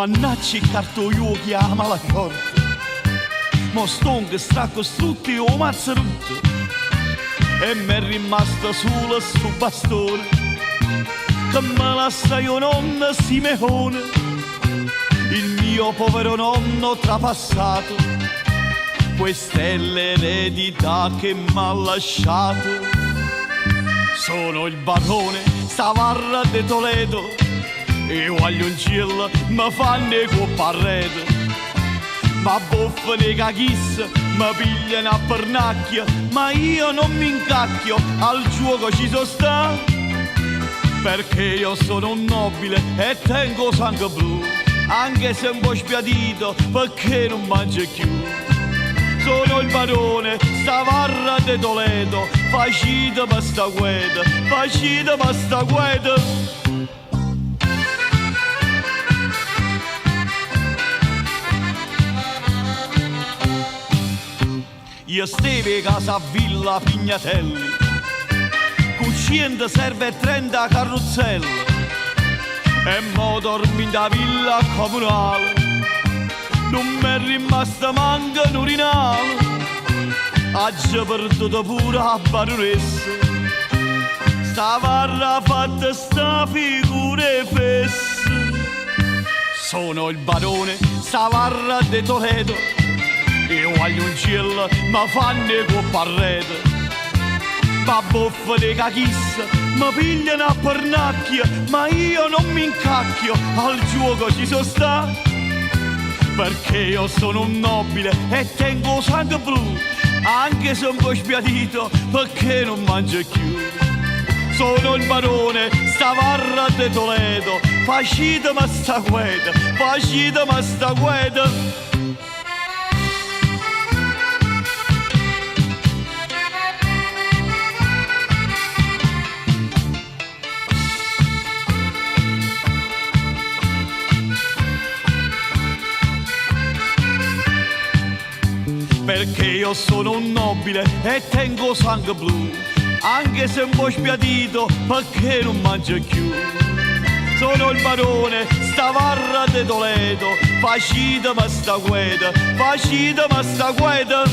Mannaggia il cartoio chiama la corte. Mo stongo sta costrutti o mazzaruto e mi è rimasta sola sto bastone che me lascia io nonno Simeone, il mio povero nonno trapassato. Questa è l'eredità che m'ha lasciato. Sono il barone Stavarra de Toledo e voglio un cielo mi fanno copparredo. Ma buffano cachisse, mi pigliano a pernacchia, ma io non mi incacchio, al gioco ci so sta. Perché io sono un nobile e tengo sangue blu, anche se un po' spiadito perché non mangio più. Sono il barone Stavarra de Toledo, facite per sta gueda, facite per sta gueda. Io steve casa a Villa Pignatelli, cucina serve 30 carrozzelle, e mo dormi in da villa comunale, non mi è rimasta manca un urinale, ha perduto pure a baronessa, Stavarra fatta sta figura fessa. Sono il barone Stavarra de Toledo, io voglio un cielo, ma fanno copparredo. Ma buffa di cachisse, mi pigliano a pernacchia, ma io non mi incacchio, al gioco ci so sta. Perché io sono un nobile e tengo sangue blu, anche se un po' spiadito, perché non mangio più. Sono il barone Stavarra de Toledo, facitemi sta gueda, facitemi sta gueda. Perché io sono un nobile e tengo sangue blu, anche se un po' spiadito, perché non mangio più. Sono il barone Stavarra de Toledo, facitemi sta gueda, facitemi sta gueda.